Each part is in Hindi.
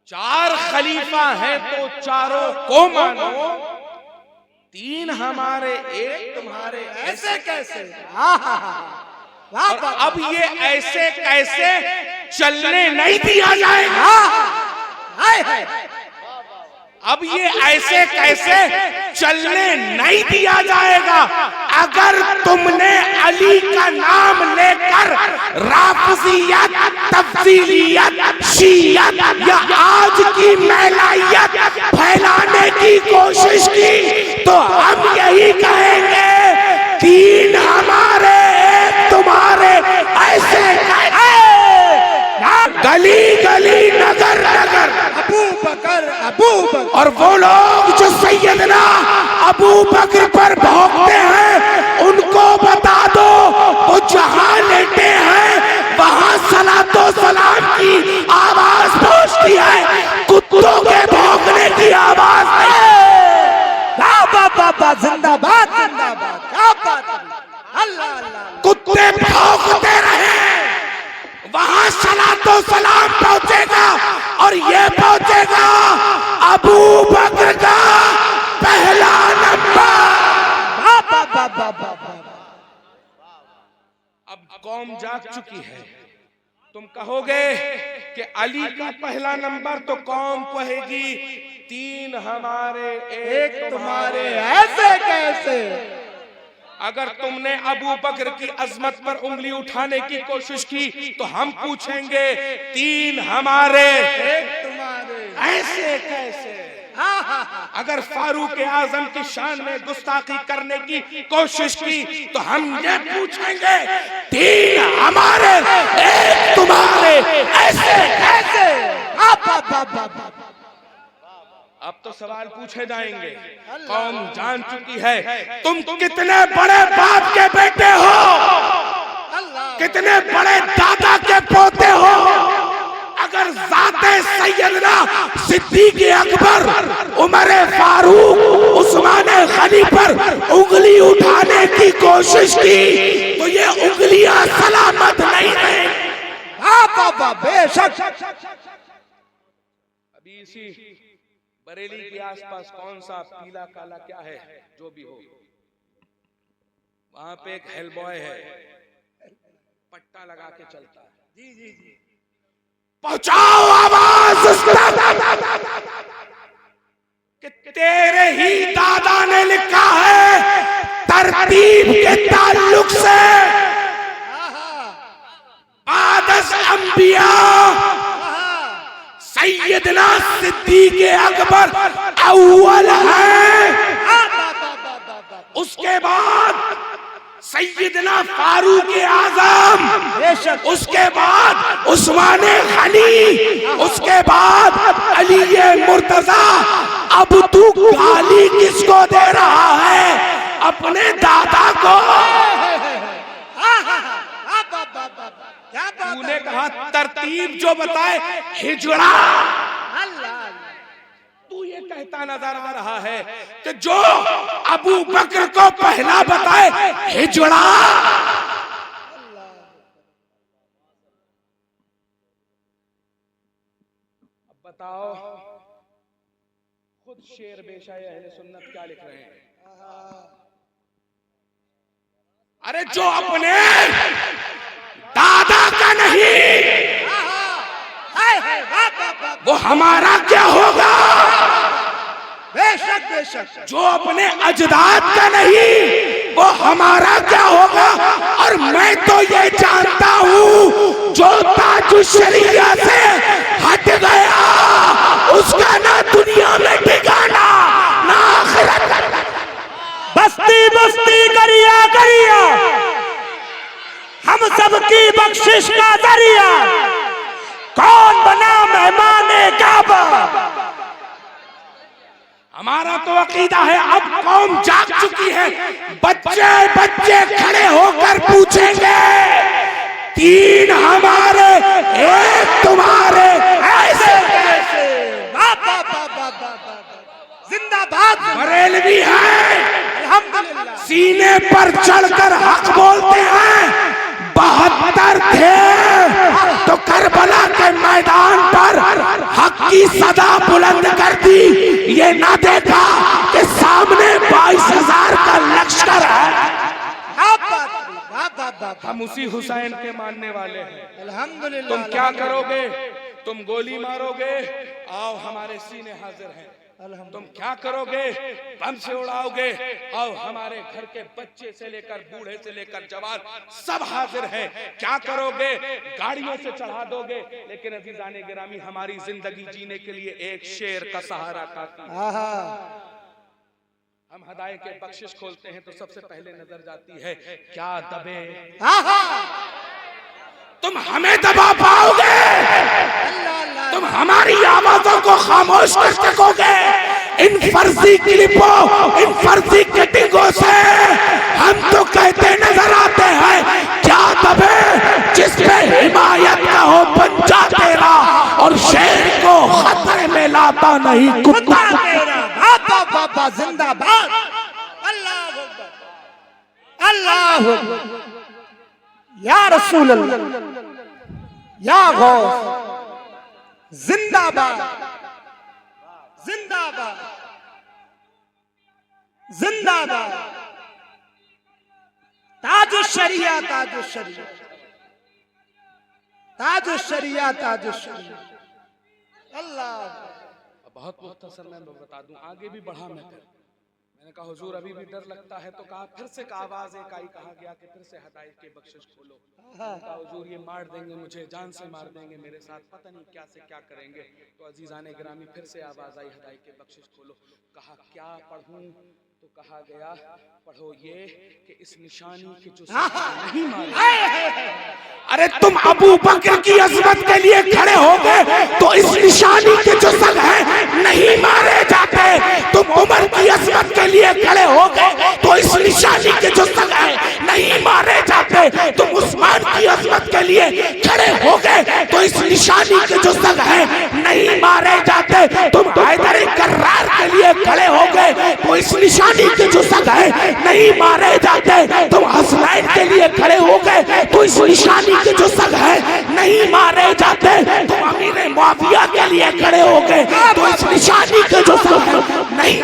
चार खलीफा हैं तो चारों को मानो, तीन हमारे एक तुम्हारे, ऐसे कैसे? और अब ये ऐसे कैसे चलने नहीं दिया जाएगा। अब ये ऐसे कैसे चलने नहीं दिया जाएगा। अगर तुमने अली का नाम लेकर राफिजियत, तफसीलियत, शियत या आज की मैलाइयत फैलाने की कोशिश की तो हम यही कहेंगे, तीन हमारे एक तुम्हारे, ऐसे गली गली नगर नगर अबू बकर और वो लोग जो सैयदना अबू बकर पर भौंकते हैं उनको बता दो, वो जहां लेटे हैं वहां सलातो सलाम की आवाज पहुंचती है, कुत्तों के भौंकने की आवाज नहीं। जिंदाबाद जिंदाबाद, क्या बात, अल्लाह अल्लाह। कुत्ते भौंकते रहे, वहां सलातो सलाम पहुंचेगा और ये पहुंचेगा अबू बकर का पहला नंबर। अब कौम जाग चुकी है। तुम कहोगे कि अली का पहला नंबर, तो कौम कहेगी तीन हमारे एक तुम्हारे, ऐसे कैसे। अगर तुमने अबू बकर की अजमत पर उंगली उठाने की कोशिश की तो हम पूछेंगे तीन हमारे एक तुम्हारे, ऐसे कैसे। अगर फारूक आजम की शान में गुस्ताखी करने की कोशिश की तो हम ये पूछेंगे तीन हमारे एक तुम्हारे, ऐसे कैसे। अब तो सवाल पूछे जाएंगे। कौम जान चुकी है तुम कितने बड़े बाप के बेटे हो, कितने बड़े दादा के पोते हो। अगर ज़ाते सैयदना सिद्दीक़ अकबर, उमर फारूक, उस्मान गनी पर उंगली उठाने की कोशिश की तो ये उंगलियां सलामत नहीं है। बेशक अभी इसी बरेली के आसपास कौन सा पीला काला क्या है, जो भी हो, वहां पे एक हेल बॉय है, पट्टा लगा के चलता है। जी जी जी, पहुंचाओ आवाज उस तक कि तेरे ही दादा ने लिखा है तरतीब के ताल्लुक से आदस अंबिया सैयदना सिद्दीक़ अकबर अव्वल है, उसके बाद सैयदना फारूक आजम, उसके बाद उस्मान गनी, उसके बाद अली मुर्तजा। अब तू गाली किसको दे रहा है, अपने दादा को। तूने कहा तरतीब जो बताए हिजड़ा, तू ये कहता नजर आ रहा है कि जो अबू बकर को पहला बताए हिजड़ा। अब बताओ खुद शेर बेशाये अहले सुन्नत क्या लिख रहे हैं। अरे जो अपने दादा का नहीं वो हमारा क्या होगा। बेशक बेशक, जो अपने अजदाद का नहीं वो हमारा क्या होगा। और मैं तो ये जानता हूँ जो ताजुश्शरिया से हट गया उसका ना दुनिया में ठिकाना ना आखिरत। बस्ती बस्ती करिया करिया हम सबकी बख्शिश का दरिया, कौन बना मेहमाने काबा। हमारा तो अकीदा है अब कौम जाग चुकी है। बच्चे बच्चे खड़े होकर पूछेंगे तीन हमारे एक तुम्हारे, ऐसे कैसे। जिंदाबाद बरेलवी है, सीने पर चढ़कर हक बोलते हैं। 72 थे तो करबला के मैदान पर हक की सदा बुलंद कर दी, ये ना देखा कि सामने 22,000 का लश्कर है। हम उसी हुसैन के मानने वाले हैं। अल्हम्दुलिल्लाह। तुम क्या करोगे? तुम गोली मारोगे, आओ हमारे सीने हाजिर हैं। तुम क्या करोगे? बम से उड़ाओगे, आओ हमारे घर के बच्चे से लेकर बूढ़े से लेकर जवान सब हाजिर हैं। क्या करोगे? गाड़ियों से चढ़ा दोगे, लेकिन अजीजाने गिरामी हमारी जिंदगी जीने के लिए एक शेर का सहारा काफी है। हम हदायत के बख्शिश खोलते हैं तो सबसे पहले नजर जाती है क्या दबे। तुम हमें दबा पाओगे? तुम हमारी आवाजों को खामोश कर सकोगे? इन फर्जी क्लिपों, इन फर्जी कटिंगों से हम तो कहते नजर आते हैं क्या दबे जिस पे हिमायत का हो पंजा तेरा, और शेर को खतरे में लाता नहीं कुत्ता तेरा। बाबा बाबा जिंदाबाद। अल्लाह अल्लाह या रसूल अल्लाह, या गौस जिंदाबाद जिंदाबाद जिंदाबाद। ताजु शरिया ताजु शरिया ताजु शरिया ताजु शरिया। अल्लाह। बहुत मुख्तसर मैं बता दूं, आगे भी बढ़ा मैंने कहा हुजूर अभी भी डर लगता है, तो कहा फिर से आवाज एक आई, कहा गया कि फिर से हदायत की बख्शिश खोलो। कहा हुजूर ये मार देंगे मुझे, जान से मार देंगे, मेरे साथ पता नहीं क्या से क्या करेंगे। तो अजीजाने गिरामी फिर से आवाज आई हदायत की बख्शिश खोलो। कहा क्या पढ़ूं? तो कहा गया पढ़ो ये कि इस निशानी के जो नहीं मारे। अरे तुम अबू बकर की अजमत के लिए खड़े हो गए तो इस निशानी के जो सग हैं नहीं मारे जाते। तुम उमर की अजमत के लिए खड़े हो गए तो इस निशानी के जो सग हैं नहीं मारे जाते। तुम उस्मान की अजमत के लिए खड़े हो गए तो इस निशानी के जो सग हैं नहीं मारे जाते। तुम हैदर कर्रार के लिए खड़े हो गए तो इस निशानी के जो सग हैं नहीं मारे जाते। तुम हसनैन के लिए खड़े हो गए तो इस निशानी के जो सग हैं नहीं मारे जाते। तुम अमीर मुआविया के लिए खड़े हो गए तो इस निशानी के जो सग हैं नहीं।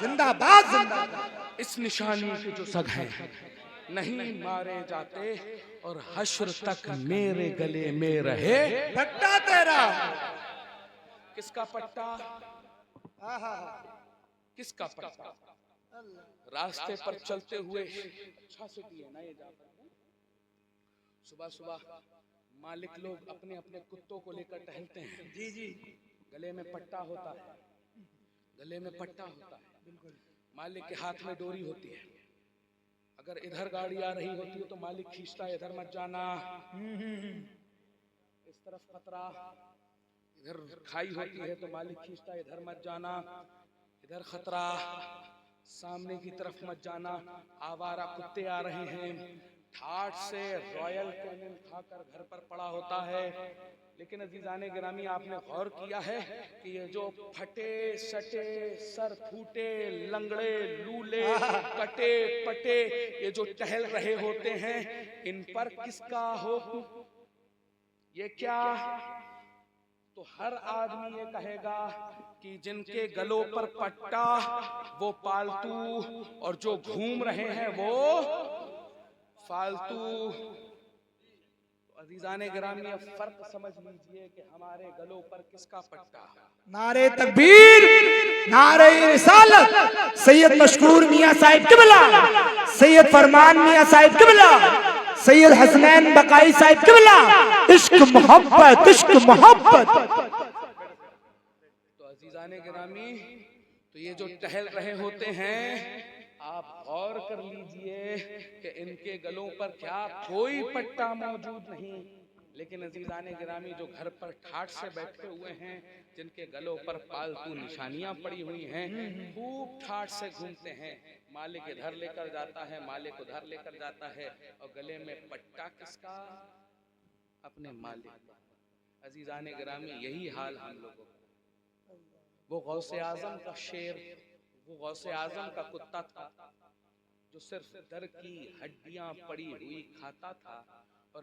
जिंदाबाद जिंदाबाद। इस निशानी के जो सग हैं नहीं मारे जाते और हश्र तक मेरे गले में रहे पट्टा तेरा। किसका पट्टा? किसका पट्टा? रास्ते पर चलते हुए अच्छा से दिए ना ये जाकर सुबह सुबह मालिक लोग अपने अपने कुत्तों को लेकर टहलते हैं। जी जी। गले में पट्टा होता है, गले में पट्टा होता है, बिल्कुल। मालिक के हाथ में डोरी होती है। अगर इधर गाड़ी आ रही होती है तो मालिक खींचता है इधर मत जाना, इस तरफ खतरा। इधर खाई होती है तो मालिक खींचता है इधर मत जाना, इधर खतरा। सामने की तरफ मत जाना, आवारा कुत्ते आ रहे हैं। ठाठ से रॉयल कैनिन खाकर घर पर पड़ा होता है। लेकिन अजीजाने गिरामी आपने गौर किया है कि ये जो फटे सटे सर फूटे लंगड़े लूले कटे पटे ये जो टहल रहे होते हैं इन पर किसका हो? ये क्या? तो हर आदमी ये कहेगा कि जिनके गलों पर पट्टा वो पालतू और जो घूम रहे हैं वो फालतू। अजीजाने गिरामी अब फर्क समझ लीजिए कि हमारे गलों पर किसका पट्टा। नारे तकबीर, नारे रिसालत, सैयद मशकूर मियां साहिब किबला, सैयद फरमान मियां साहिब किबला, सैयद हसनैन बकाई साहिब किबला। इश्क मोहब्बत, इश्क मोहब्बत। तो अजीजाने गिरामी तो ये जो टहल रहे होते हैं आप गौर कर लीजिए कि इनके गलों पर क्या कोई पट्टा मौजूद नहीं। लेकिन अजीजाने गिरामी जो घर पर ठाठ से बैठे हुए हैं जिनके गलों पर पालतू निशानियां पड़ी हुई हैं खूब ठाठ से घूमते हैं। मालिक इधर लेकर जाता है, मालिक उधर लेकर जाता है और गले में पट्टा किसका? अपने मालिक। अजीजाने गिरामी यही हाल हम लोगों का। वो गौसे आजम का शेर, वो गौसे आजम का कुत्ता था जो सिर्फ दर की हड्डियां पड़ी हुई खाता था और